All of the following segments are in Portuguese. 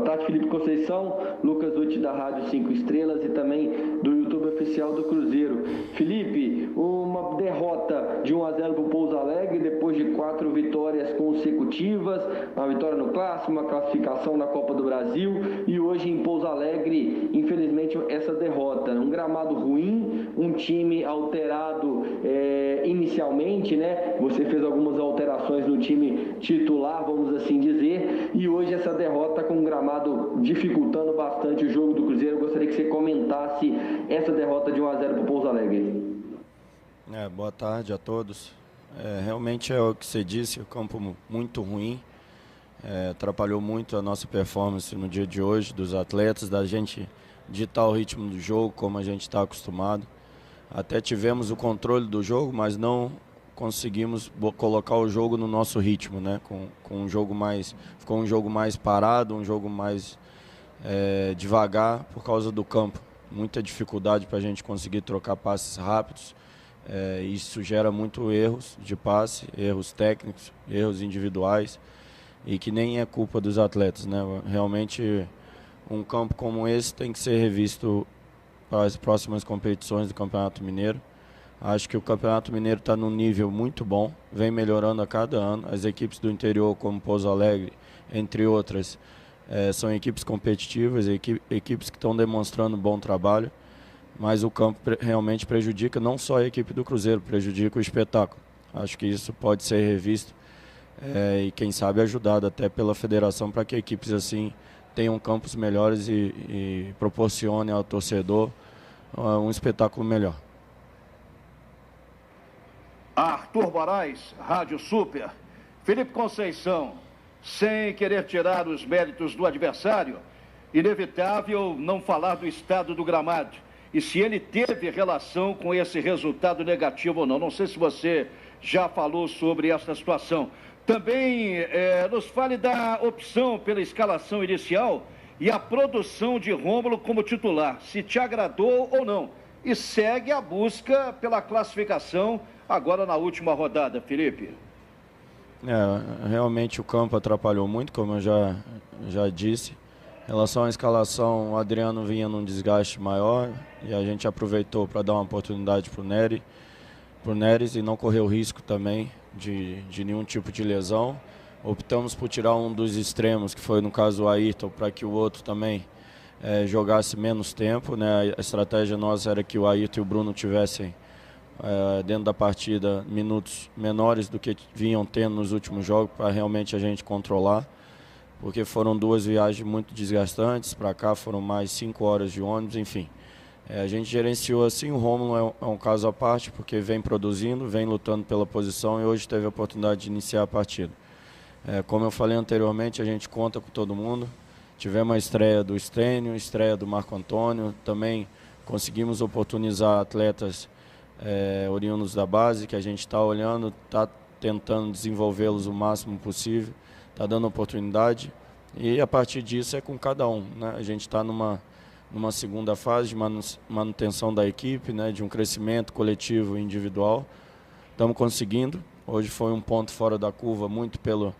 tarde, Felipe Conceição, Lucas Uti da Rádio 5 Estrelas e também do YouTube oficial do Cruzeiro. Felipe, uma derrota de 1-0 para o Pouso Alegre depois de 4 vitórias consecutivas, uma vitória no Clássico, uma classificação na Copa do Brasil e hoje em Pouso Alegre, infelizmente, essa derrota. Um gramado ruim, um time alterado inicialmente, né? Você fez algumas alterações no time titular, vamos assim dizer, e hoje essa derrota com o gramado dificultando bastante o jogo do Cruzeiro. Eu gostaria que você comentasse essa derrota de 1-0 para o Pouso Alegre. Boa tarde a todos. Realmente é o que você disse, o campo muito ruim, atrapalhou muito a nossa performance no dia de hoje, dos atletas, da gente ditar o ritmo do jogo como a gente está acostumado. Até tivemos o controle do jogo, mas não conseguimos colocar o jogo no nosso ritmo, né? Com um jogo mais, ficou um jogo mais parado, um jogo mais devagar por causa do campo. Muita dificuldade para a gente conseguir trocar passes rápidos. Isso gera muito erros de passe, erros técnicos, erros individuais e que nem é culpa dos atletas, né? Realmente um campo como esse tem que ser revisto para as próximas competições do Campeonato Mineiro. Acho que o Campeonato Mineiro está num nível muito bom, vem melhorando a cada ano. As equipes do interior, como Pouso Alegre, entre outras, são equipes competitivas, equipes que estão demonstrando bom trabalho, mas o campo realmente prejudica não só a equipe do Cruzeiro, prejudica o espetáculo. Acho que isso pode ser revisto e quem sabe ajudado até pela federação para que equipes assim tenham campos melhores e proporcionem ao torcedor um espetáculo melhor. Arthur Moraes, Rádio Super. Felipe Conceição, sem querer tirar os méritos do adversário, inevitável não falar do estado do gramado. E se ele teve relação com esse resultado negativo ou não. Não sei se você já falou sobre essa situação. Também nos fale da opção pela escalação inicial e a produção de Rômulo como titular, se te agradou ou não. E segue a busca pela classificação agora na última rodada, Felipe. Realmente o campo atrapalhou muito, como eu já disse. Em relação à escalação, o Adriano vinha num desgaste maior e a gente aproveitou para dar uma oportunidade para o Neres e não correr o risco também de nenhum tipo de lesão. Optamos por tirar um dos extremos, que foi no caso o Ayrton, para que o outro também jogasse menos tempo, né? A estratégia nossa era que o Ayrton e o Bruno tivessem dentro da partida minutos menores do que vinham tendo nos últimos jogos, para realmente a gente controlar, porque foram 2 viagens muito desgastantes, para cá foram mais 5 horas de ônibus, enfim. A gente gerenciou assim. O Rômulo é um caso à parte, porque vem produzindo, vem lutando pela posição e hoje teve a oportunidade de iniciar a partida. Como eu falei anteriormente, a gente conta com todo mundo. Tivemos a estreia do Estênio, estreia do Marco Antônio, também conseguimos oportunizar atletas oriundos da base, que a gente está olhando, está tentando desenvolvê-los o máximo possível, está dando oportunidade e a partir disso é com cada um, né? A gente está numa segunda fase de manutenção da equipe, né? De um crescimento coletivo e individual. Estamos conseguindo. Hoje foi um ponto fora da curva, muito pelo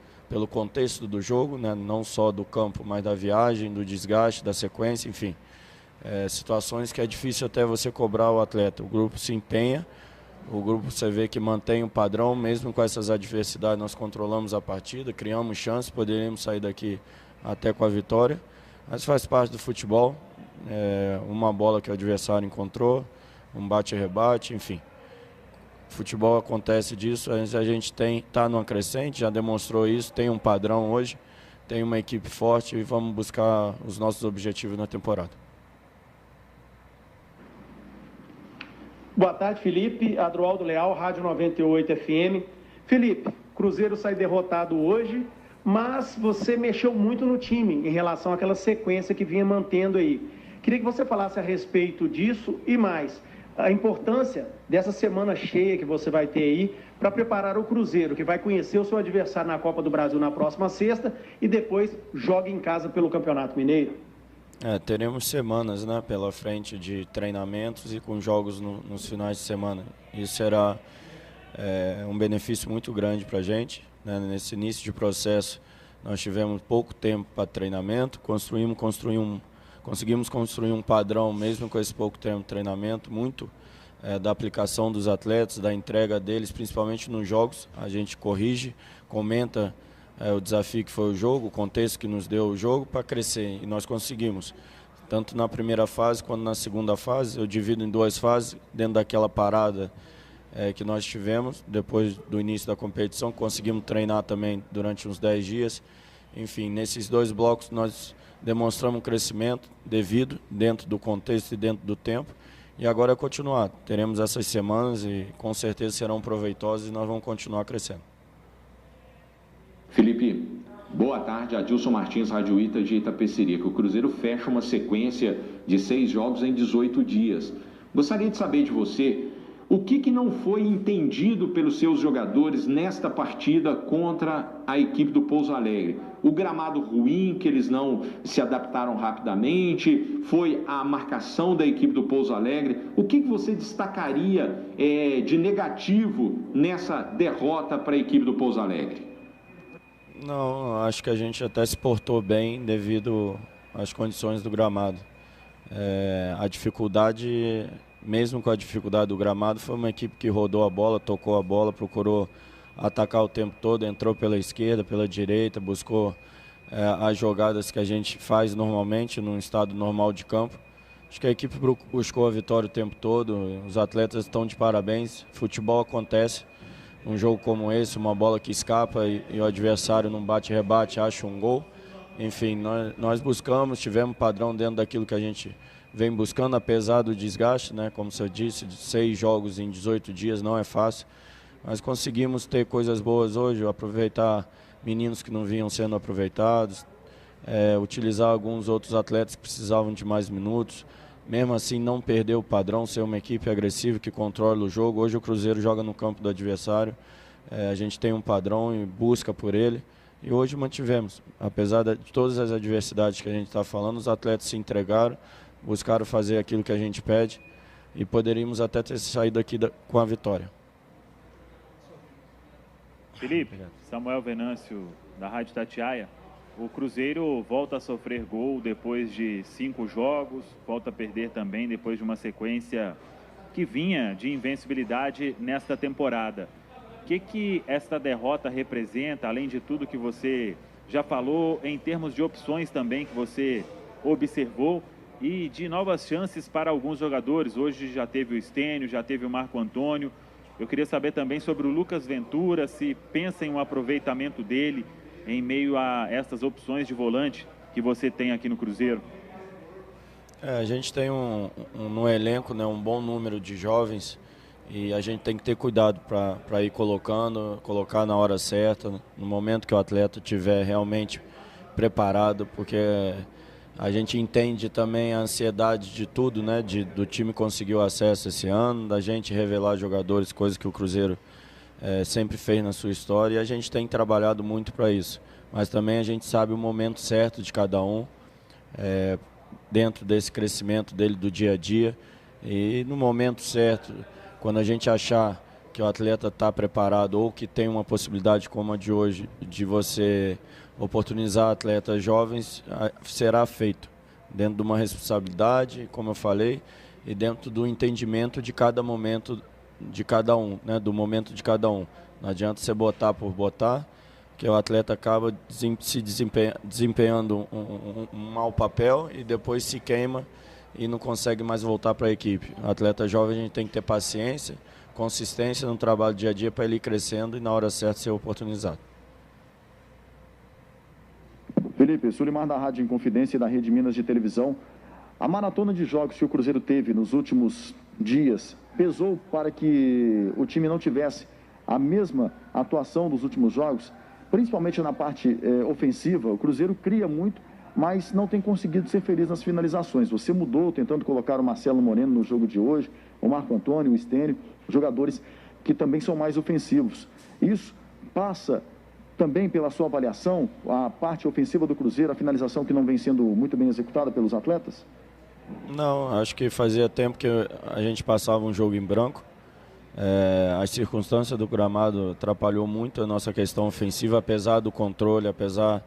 contexto do jogo, né? Não só do campo, mas da viagem, do desgaste, da sequência, enfim. Situações que é difícil até você cobrar o atleta. O grupo se empenha, o grupo você vê que mantém o padrão, mesmo com essas adversidades nós controlamos a partida, criamos chances, poderíamos sair daqui até com a vitória, mas faz parte do futebol, uma bola que o adversário encontrou, um bate-rebate, enfim. Futebol acontece disso, a gente está numa crescente, já demonstrou isso, tem um padrão hoje, tem uma equipe forte e vamos buscar os nossos objetivos na temporada. Boa tarde, Felipe. Adroaldo Leal, Rádio 98 FM. Felipe, Cruzeiro sai derrotado hoje, mas você mexeu muito no time em relação àquela sequência que vinha mantendo aí. Queria que você falasse a respeito disso e mais, a importância dessa semana cheia que você vai ter aí para preparar o Cruzeiro, que vai conhecer o seu adversário na Copa do Brasil na próxima sexta e depois joga em casa pelo Campeonato Mineiro. Teremos semanas, né, pela frente de treinamentos e com jogos nos finais de semana. Isso será um benefício muito grande para a gente, né, nesse início de processo. Nós tivemos pouco tempo para treinamento, conseguimos construir um padrão, mesmo com esse pouco tempo de treinamento, muito da aplicação dos atletas, da entrega deles, principalmente nos jogos. A gente corrige, comenta o desafio que foi o jogo, o contexto que nos deu o jogo para crescer, e nós conseguimos. Tanto na primeira fase quanto na segunda fase, eu divido em 2 fases, dentro daquela parada que nós tivemos, depois do início da competição, conseguimos treinar também durante uns 10 dias. Enfim, nesses 2 blocos nós demonstramos um crescimento devido, dentro do contexto e dentro do tempo, e agora é continuar. Teremos essas semanas e com certeza serão proveitosas e nós vamos continuar crescendo. Felipe, boa tarde. Adilson Martins, Rádio Ita de Itapecerica. O Cruzeiro fecha uma sequência de 6 jogos em 18 dias. Gostaria de saber de você o que não foi entendido pelos seus jogadores nesta partida contra a equipe do Pouso Alegre. O gramado ruim, que eles não se adaptaram rapidamente, foi a marcação da equipe do Pouso Alegre. O que você destacaria de negativo nessa derrota para a equipe do Pouso Alegre? Não, acho que a gente até se portou bem devido às condições do gramado. A dificuldade, mesmo com a dificuldade do gramado, foi uma equipe que rodou a bola, tocou a bola, procurou atacar o tempo todo, entrou pela esquerda, pela direita, buscou as jogadas que a gente faz normalmente num estado normal de campo. Acho que a equipe buscou a vitória o tempo todo, os atletas estão de parabéns, futebol acontece. Um jogo como esse, uma bola que escapa e o adversário num bate-rebate acha um gol. Enfim, nós buscamos, tivemos padrão dentro daquilo que a gente vem buscando, apesar do desgaste, né? Como você disse, de 6 jogos em 18 dias não é fácil. Mas conseguimos ter coisas boas hoje, aproveitar meninos que não vinham sendo aproveitados, utilizar alguns outros atletas que precisavam de mais minutos. Mesmo assim, não perder o padrão, ser uma equipe agressiva que controla o jogo. Hoje o Cruzeiro joga no campo do adversário, a gente tem um padrão e busca por ele. E hoje mantivemos, apesar de todas as adversidades que a gente está falando, os atletas se entregaram, buscaram fazer aquilo que a gente pede e poderíamos até ter saído daqui com a vitória. Felipe, Samuel Venâncio, da Rádio Itatiaia. O Cruzeiro volta a sofrer gol depois de 5 jogos, volta a perder também depois de uma sequência que vinha de invencibilidade nesta temporada. O que esta derrota representa, além de tudo que você já falou, em termos de opções também que você observou e de novas chances para alguns jogadores? Hoje já teve o Stênio, já teve o Marco Antônio. Eu queria saber também sobre o Lucas Ventura, se pensa em um aproveitamento dele em meio a essas opções de volante que você tem aqui no Cruzeiro. A gente tem no elenco, né, um bom número de jovens e a gente tem que ter cuidado para ir colocar na hora certa, no momento que o atleta estiver realmente preparado, porque a gente entende também a ansiedade de tudo, né, do time conseguir o acesso esse ano, da gente revelar jogadores, coisa que o Cruzeiro sempre fez na sua história, e a gente tem trabalhado muito para isso. Mas também a gente sabe o momento certo de cada um, dentro desse crescimento dele do dia a dia. E no momento certo, quando a gente achar que o atleta está preparado ou que tem uma possibilidade como a de hoje, de você oportunizar atletas jovens, será feito dentro de uma responsabilidade, como eu falei, e dentro do entendimento de cada momento de cada um, né, do momento de cada um. Não adianta você botar por botar, que o atleta acaba se desempenhando um mau papel e depois se queima e não consegue mais voltar para a equipe. O atleta jovem, a gente tem que ter paciência, consistência no trabalho dia a dia para ele ir crescendo e na hora certa ser oportunizado. Felipe, Sulimar da Rádio Inconfidência e da Rede Minas de Televisão. A maratona de jogos que o Cruzeiro teve nos últimos dias pesou para que o time não tivesse a mesma atuação dos últimos jogos, principalmente na parte ofensiva. O Cruzeiro cria muito, mas não tem conseguido ser feliz nas finalizações. Você mudou, tentando colocar o Marcelo Moreno no jogo de hoje, o Marco Antônio, o Stênio, jogadores que também são mais ofensivos. Isso passa também pela sua avaliação, a parte ofensiva do Cruzeiro, a finalização que não vem sendo muito bem executada pelos atletas? Não, acho que fazia tempo que a gente passava um jogo em branco. As circunstâncias do gramado atrapalhou muito a nossa questão ofensiva, apesar do controle, apesar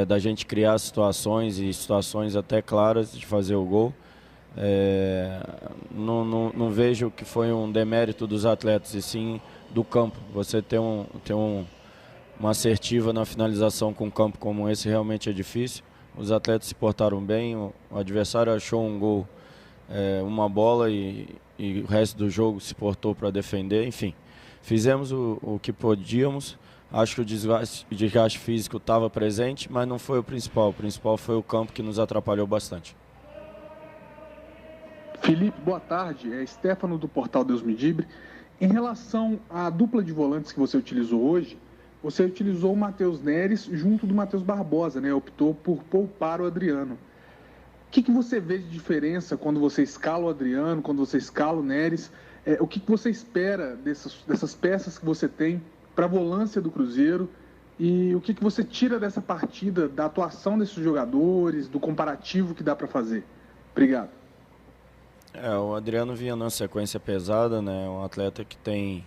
da gente criar situações e situações até claras de fazer o gol. Não vejo que foi um demérito dos atletas, e sim do campo. Você ter uma assertiva na finalização com um campo como esse realmente é difícil. Os atletas se portaram bem, o adversário achou um gol, uma bola e o resto do jogo se portou para defender. Enfim, fizemos o que podíamos. Acho que o desgaste físico estava presente, mas não foi o principal. O principal foi o campo, que nos atrapalhou bastante. Felipe, boa tarde. É Stefano do Portal Deus Me Dibre. Em relação à dupla de volantes que você utilizou hoje, você utilizou o Matheus Neres junto do Matheus Barbosa, né? Optou por poupar o Adriano. O que você vê de diferença quando você escala o Adriano, quando você escala o Neres? O que você espera dessas peças que você tem para a volância do Cruzeiro? E o que você tira dessa partida, da atuação desses jogadores, do comparativo que dá para fazer? Obrigado. O Adriano vinha numa sequência pesada, né? Um atleta que tem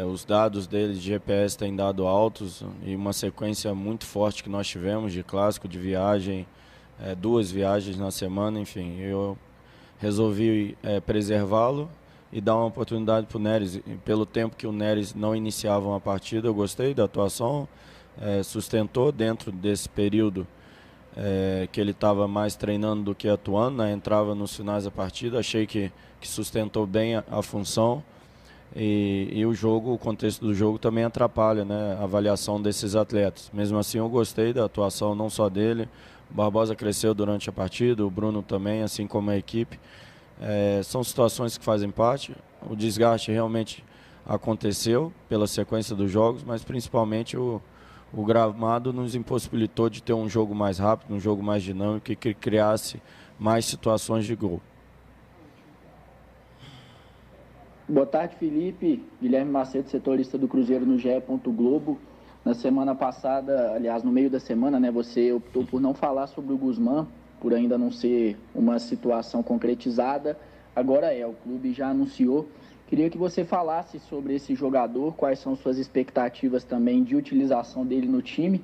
os dados dele de GPS têm dado altos, e uma sequência muito forte que nós tivemos de clássico, de viagem, 2 viagens na semana, enfim. Eu resolvi preservá-lo e dar uma oportunidade para o Neres. E pelo tempo que o Neres não iniciava uma partida, eu gostei da atuação, sustentou dentro desse período que ele estava mais treinando do que atuando, né? Entrava nos finais da partida, achei que sustentou bem a função. E o contexto do jogo também atrapalha, né, a avaliação desses atletas. Mesmo assim, eu gostei da atuação não só dele. O Barbosa cresceu durante a partida, o Bruno também, assim como a equipe. São situações que fazem parte. O desgaste realmente aconteceu pela sequência dos jogos, mas principalmente o gramado nos impossibilitou de ter um jogo mais rápido, um jogo mais dinâmico e que criasse mais situações de gol. Boa tarde, Felipe. Guilherme Macedo, setorista do Cruzeiro no GE. Globo. Na semana passada, aliás, no meio da semana, né, você optou por não falar sobre o Guzmán, por ainda não ser uma situação concretizada. Agora o clube já anunciou. Queria que você falasse sobre esse jogador, quais são suas expectativas também de utilização dele no time,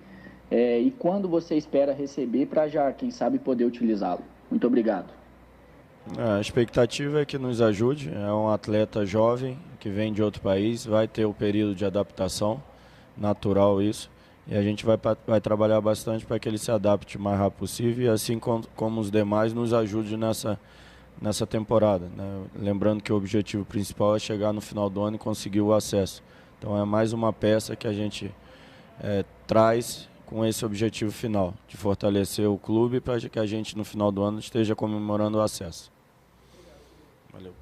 e quando você espera receber para já, quem sabe, poder utilizá-lo. Muito obrigado. A expectativa é que nos ajude. É um atleta jovem que vem de outro país, vai ter o período de adaptação, natural isso, e a gente vai trabalhar bastante para que ele se adapte o mais rápido possível e, assim como os demais, nos ajude nessa temporada, né? Lembrando que o objetivo principal é chegar no final do ano e conseguir o acesso. Então é mais uma peça que a gente traz com esse objetivo final, de fortalecer o clube para que a gente no final do ano esteja comemorando o acesso. Valeu.